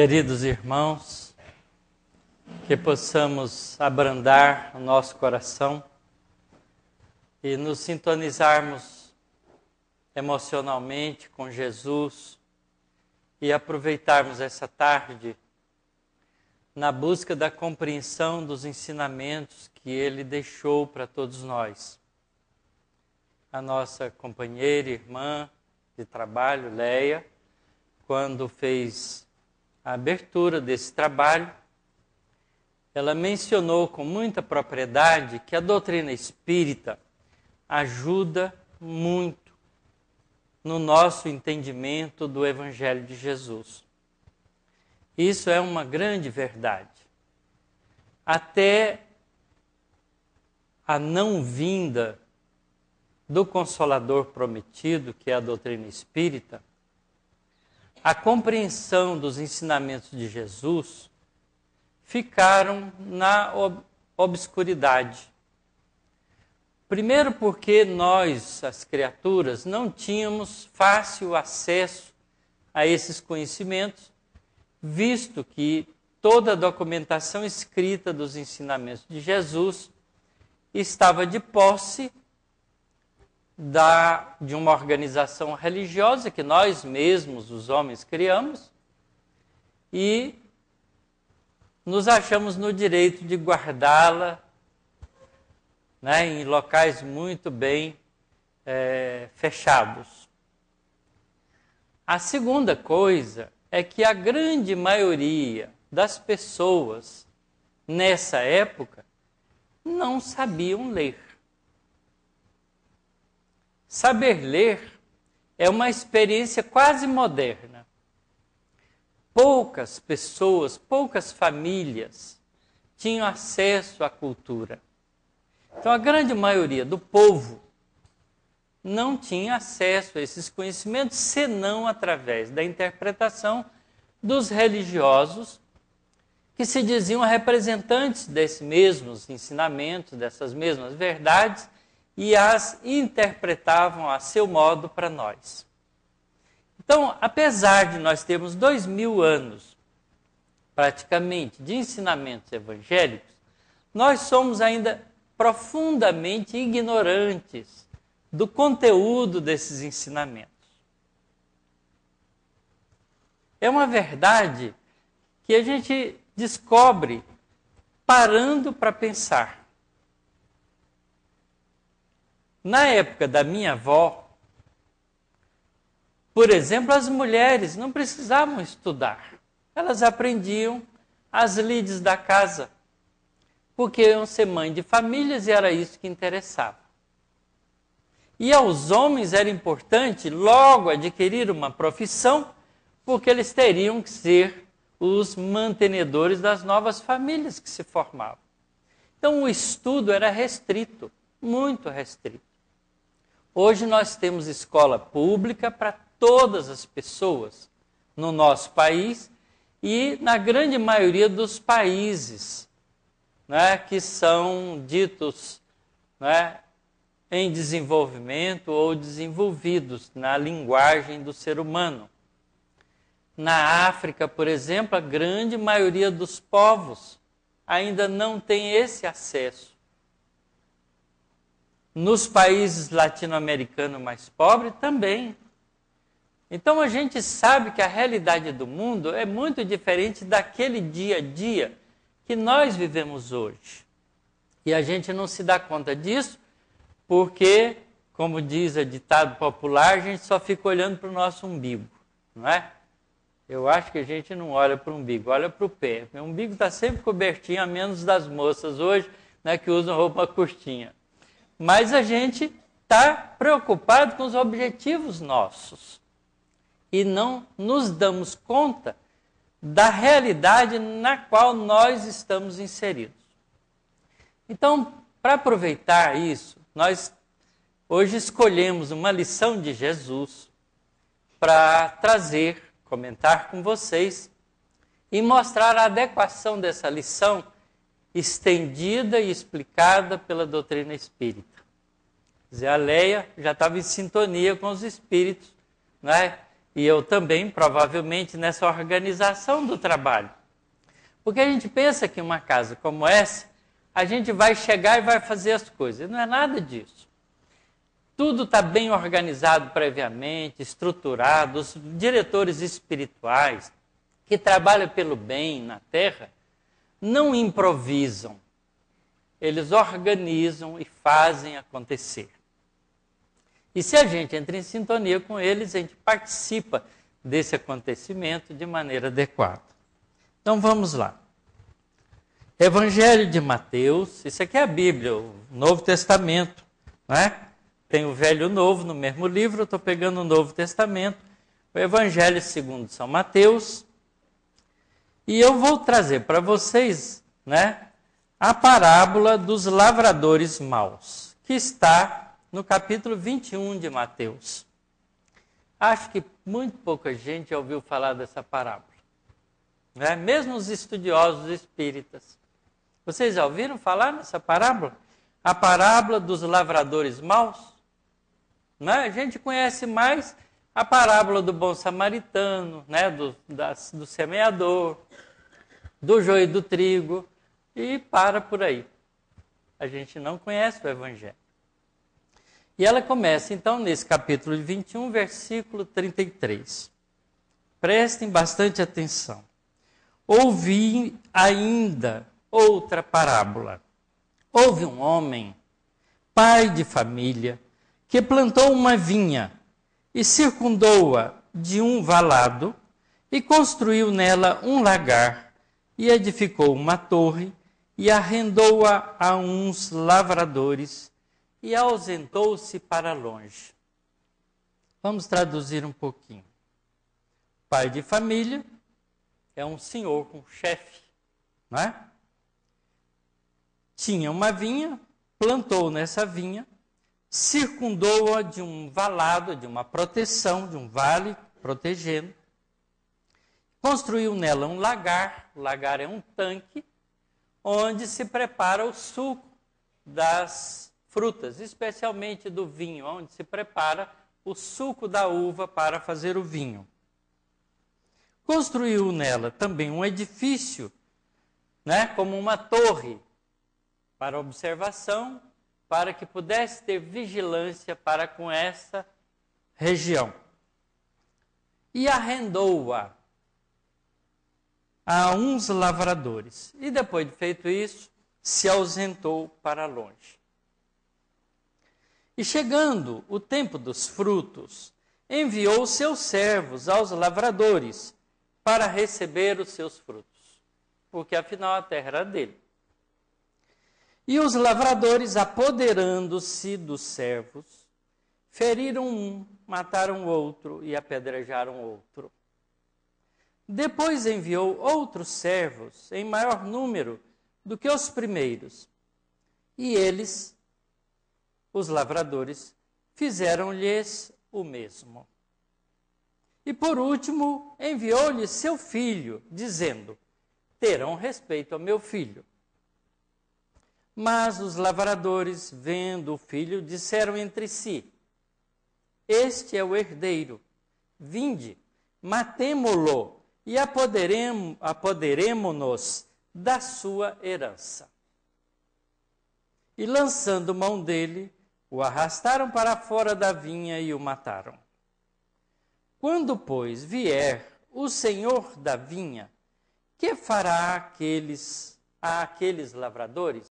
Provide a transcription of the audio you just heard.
Queridos irmãos, que possamos abrandar o nosso coração e nos sintonizarmos emocionalmente com Jesus e aproveitarmos essa tarde na busca da compreensão dos ensinamentos que Ele deixou para todos nós. A nossa companheira e irmã de trabalho, Leia, quando fez a abertura desse trabalho, ela mencionou com muita propriedade que a doutrina espírita ajuda muito no nosso entendimento do Evangelho de Jesus. Isso é uma grande verdade. Até a não vinda do Consolador prometido, que é a doutrina espírita, a compreensão dos ensinamentos de Jesus ficaram na obscuridade. Primeiro porque nós, as criaturas, não tínhamos fácil acesso a esses conhecimentos, visto que toda a documentação escrita dos ensinamentos de Jesus estava de posse de uma organização religiosa que nós mesmos, os homens, criamos, e nos achamos no direito de guardá-la, né, em locais muito bem fechados. A segunda coisa é que a grande maioria das pessoas nessa época não sabiam ler. Saber ler é uma experiência quase moderna. Poucas pessoas, poucas famílias tinham acesso à cultura. Então, a grande maioria do povo não tinha acesso a esses conhecimentos, senão através da interpretação dos religiosos, que se diziam representantes desses mesmos ensinamentos, dessas mesmas verdades, e as interpretavam a seu modo para nós. Então, apesar de nós termos 2000 anos, praticamente, de ensinamentos evangélicos, nós somos ainda profundamente ignorantes do conteúdo desses ensinamentos. É uma verdade que a gente descobre parando para pensar. Na época da minha avó, por exemplo, as mulheres não precisavam estudar. Elas aprendiam as lides da casa, porque iam ser mãe de famílias e era isso que interessava. E aos homens era importante logo adquirir uma profissão, porque eles teriam que ser os mantenedores das novas famílias que se formavam. Então o estudo era restrito, muito restrito. Hoje nós temos escola pública para todas as pessoas no nosso país e na grande maioria dos países, né, que são ditos, né, em desenvolvimento ou desenvolvidos na linguagem do ser humano. Na África, por exemplo, a grande maioria dos povos ainda não tem esse acesso. Nos países latino-americanos mais pobres também. Então a gente sabe que a realidade do mundo é muito diferente daquele dia a dia que nós vivemos hoje. E a gente não se dá conta disso porque, como diz o ditado popular, a gente só fica olhando para o nosso umbigo, não é? Eu acho que a gente não olha para o umbigo, olha para o pé. O umbigo está sempre cobertinho, a menos das moças hoje, né, que usam roupa curtinha. Mas a gente está preocupado com os objetivos nossos e não nos damos conta da realidade na qual nós estamos inseridos. Então, para aproveitar isso, nós hoje escolhemos uma lição de Jesus para trazer, comentar com vocês e mostrar a adequação dessa lição estendida e explicada pela doutrina espírita. Quer dizer, a Leia já estava em sintonia com os espíritos, né? e eu também, provavelmente, nessa organização do trabalho. Porque a gente pensa que uma casa como essa, a gente vai chegar e vai fazer as coisas. Não é nada disso. Tudo está bem organizado previamente, estruturado. Os diretores espirituais que trabalham pelo bem na Terra não improvisam. Eles organizam e fazem acontecer. E se a gente entra em sintonia com eles, a gente participa desse acontecimento de maneira adequada. Então vamos lá. Evangelho de Mateus, isso aqui é a Bíblia, o Novo Testamento, não é? Tem o Velho e o Novo no mesmo livro, eu estou pegando o Novo Testamento, o Evangelho segundo São Mateus, e eu vou trazer para vocês, né, a parábola dos lavradores maus, que está no capítulo 21 de Mateus. Acho que muito pouca gente já ouviu falar dessa parábola, né? Mesmo os estudiosos espíritas. Vocês já ouviram falar nessa parábola? A parábola dos lavradores maus? Né? A gente conhece mais a parábola do bom samaritano, né? do semeador, do joio e do trigo, e para por aí. A gente não conhece o Evangelho. E ela começa, então, nesse capítulo 21, versículo 33. Prestem bastante atenção. Ouvi ainda outra parábola. Houve um homem, pai de família, que plantou uma vinha e circundou-a de um valado e construiu nela um lagar e edificou uma torre e arrendou-a a uns lavradores e ausentou-se para longe. Vamos traduzir um pouquinho. Pai de família é um senhor, um chefe, não é? Tinha uma vinha, plantou nessa vinha, circundou-a de um valado, de uma proteção, de um vale protegendo, construiu nela um lagar, o lagar é um tanque, onde se prepara o suco das frutas, especialmente do vinho, onde se prepara o suco da uva para fazer o vinho. Construiu nela também um edifício, né, como uma torre, para observação, para que pudesse ter vigilância para com essa região. E arrendou-a a uns lavradores. E depois de feito isso, se ausentou para longe. E chegando o tempo dos frutos, enviou seus servos aos lavradores para receber os seus frutos, porque afinal a terra era dele. E os lavradores, apoderando-se dos servos, feriram um, mataram outro e apedrejaram outro. Depois enviou outros servos, em maior número do que os primeiros. E eles, os lavradores, fizeram-lhes o mesmo. E por último, enviou-lhe seu filho, dizendo: terão respeito ao meu filho. Mas os lavradores, vendo o filho, disseram entre si: este é o herdeiro, vinde, matemo-lo e apoderemo-nos da sua herança. E lançando mão dele, o arrastaram para fora da vinha e o mataram. Quando, pois, vier o senhor da vinha, que fará àqueles lavradores?